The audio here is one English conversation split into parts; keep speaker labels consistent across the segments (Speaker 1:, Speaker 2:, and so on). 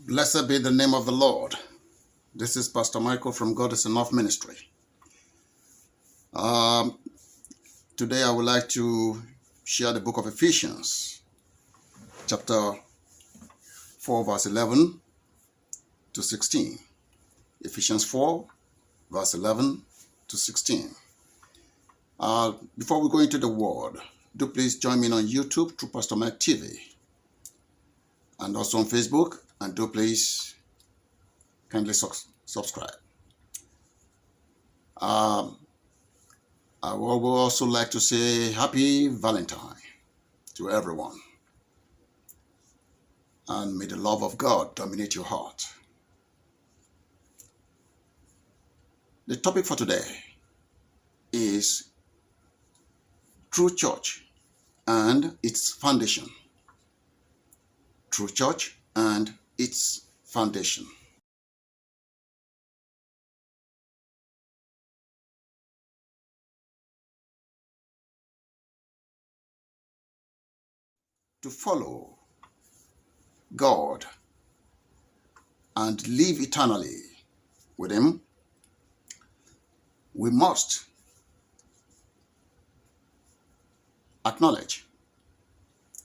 Speaker 1: Blessed be the name of the Lord. This is Pastor Michael from God is Enough Ministry. Today I would like to share the book of Ephesians, chapter 4, verse 11 to 16. Ephesians 4, verse 11 to 16. Before we go into the word, do please join me on YouTube through Pastor Mike TV and also on Facebook, and do please kindly subscribe. I would also like to say Happy Valentine to everyone. And may the love of God dominate your heart. The topic for today is True Church and its foundation. True Church and its foundation. To follow God and live eternally with Him, we must acknowledge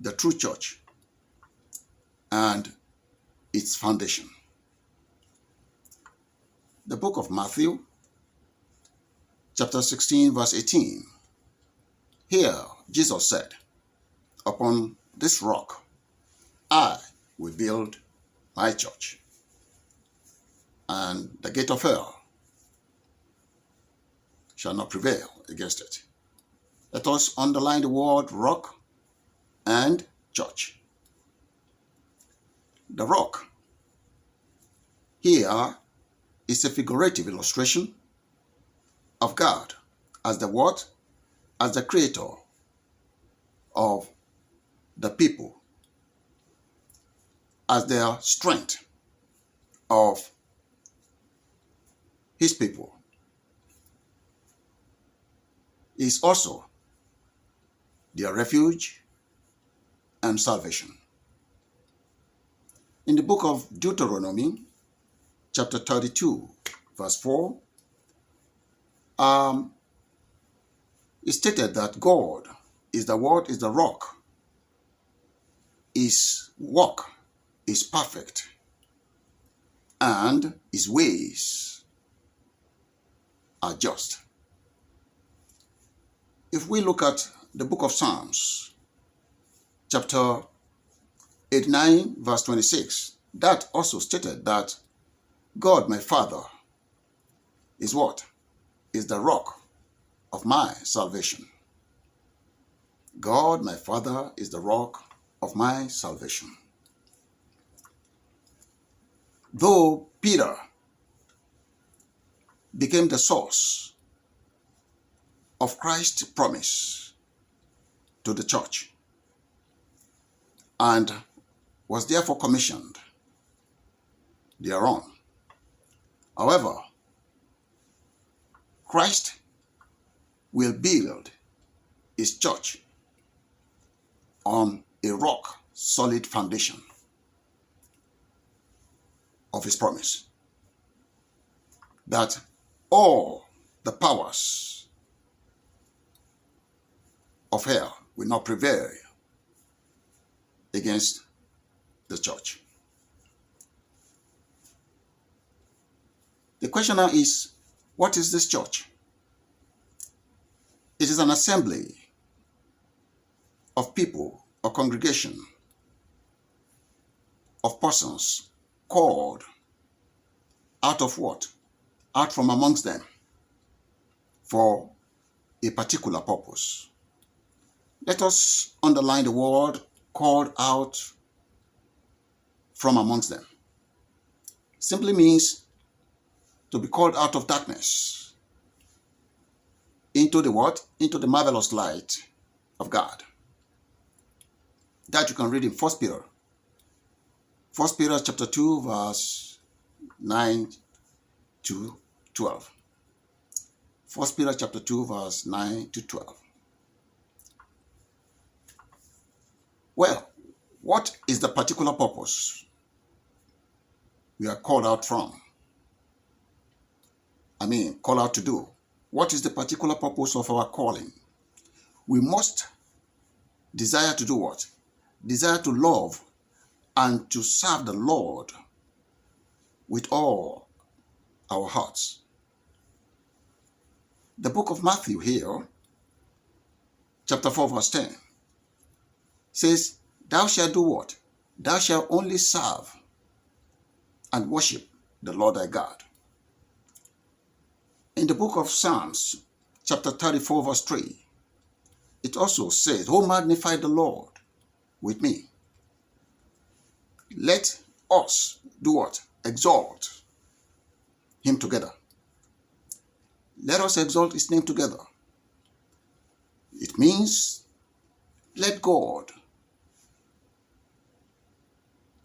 Speaker 1: the true church and its foundation. The book of Matthew, chapter 16, verse 18. Here, Jesus said, "Upon this rock, I will build my church, and the gate of hell shall not prevail against it." Let us underline the word rock and church. The rock here is a figurative illustration of God as the what? As the creator of the people, as their strength of His people. He is also their refuge and salvation. In the book of Deuteronomy, chapter 32, verse 4, it stated that God is the word, is the rock. His work is perfect, and His ways are just. If we look at the book of Psalms, chapter 89, verse 26, that also stated that God, my Father, is what? Is the rock of my salvation. God, my Father, is the rock of my salvation. Though Peter became the source of Christ's promise to the church and was therefore commissioned thereon, however, Christ will build His church on a rock solid foundation of His promise, that all the powers of hell will not prevail against the church. The question now is, what is this church? It is an assembly of people or congregation of persons called out of what? Out from amongst them for a particular purpose. Let us underline the word called out from amongst them. Simply means to be called out of darkness into the what? Into the marvelous light of God. That you can read in 1 Peter. 1 Peter chapter 2, verse 9 to 12. 1 Peter chapter 2, verse 9 to 12. Well, what is the particular purpose we are called out from. Called out to do. What is the particular purpose of our calling? We must desire to do what? Desire to love and to serve the Lord with all our hearts. The book of Matthew here, chapter 4, verse 10, says, thou shalt do what? Thou shalt only serve and worship the Lord thy God. In the book of Psalms, chapter 34, verse 3, it also says, oh, magnify the Lord with me. Let us do what? Exalt him together. Let us exalt his name together. It means let God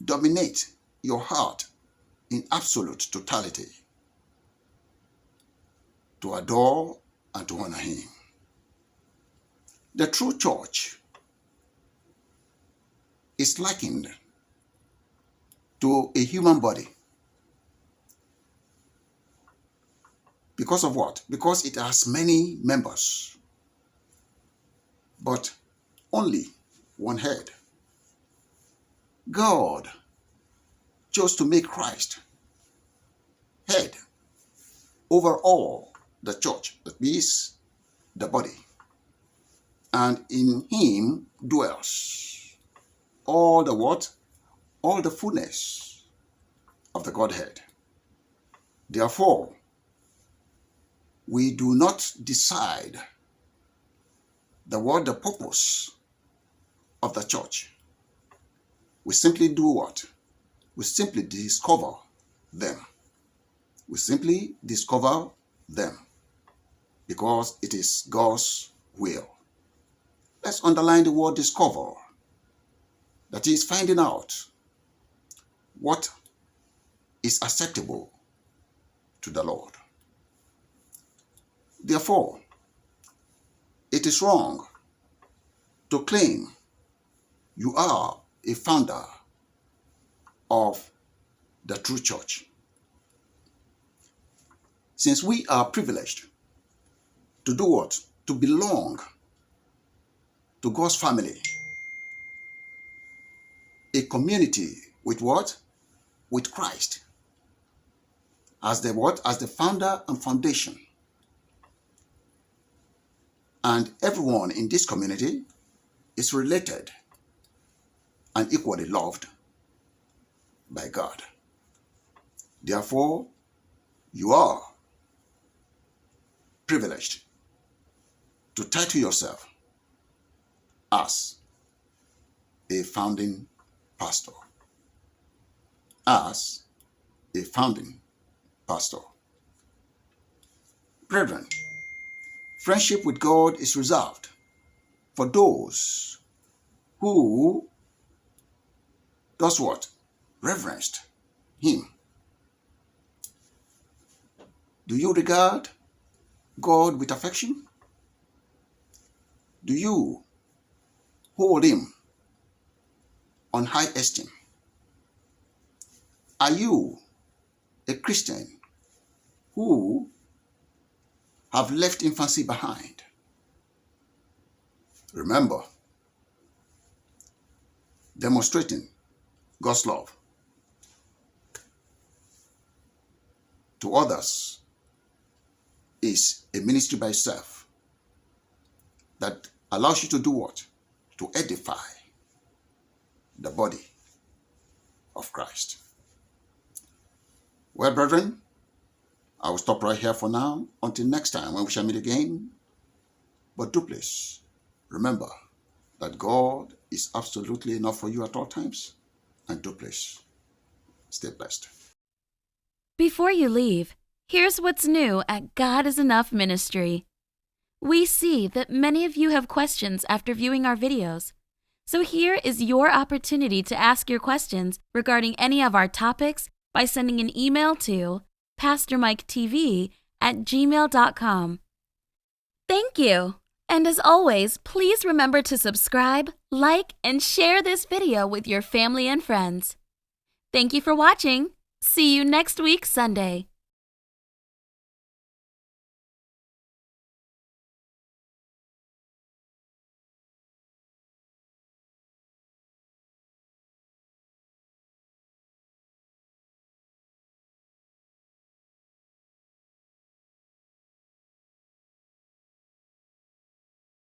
Speaker 1: dominate your heart in absolute totality to adore and to honor him. The true church is likened to a human body. Because of what? Because it has many members, but only one head. God chose to make Christ head over all the church, that is the body. And in him dwells all the what? All the fullness of the Godhead. Therefore, we do not decide the purpose of the church. We simply do what? We simply discover them. We simply discover them because it is God's will. Let's underline the word discover. That is finding out what is acceptable to the Lord. Therefore, it is wrong to claim you are a founder of the true church. Since we are privileged to do what? To belong to God's family. A community with what? With Christ. As the what? As the founder and foundation. And everyone in this community is related and equally loved by God. Therefore, you are privileged to title yourself as a founding pastor. As a founding pastor. Brethren, friendship with God is reserved for those who does what? Reverenced him. Do you regard God with affection? Do you hold him on high esteem? Are you a Christian who have left infancy behind? Remember, demonstrating God's love to others is a ministry by itself that allows you to do what? To edify the body of Christ. Well, brethren, I will stop right here for now until next time when we shall meet again. But do please remember that God is absolutely enough for you at all times. And do please stay blessed.
Speaker 2: Before you leave, here's what's new at God is Enough Ministry. We see that many of you have questions after viewing our videos. So here is your opportunity to ask your questions regarding any of our topics by sending an email to pastormiketv@gmail.com. Thank you. And as always, please remember to subscribe, like, and share this video with your family and friends. Thank you for watching. See you next week, Sunday.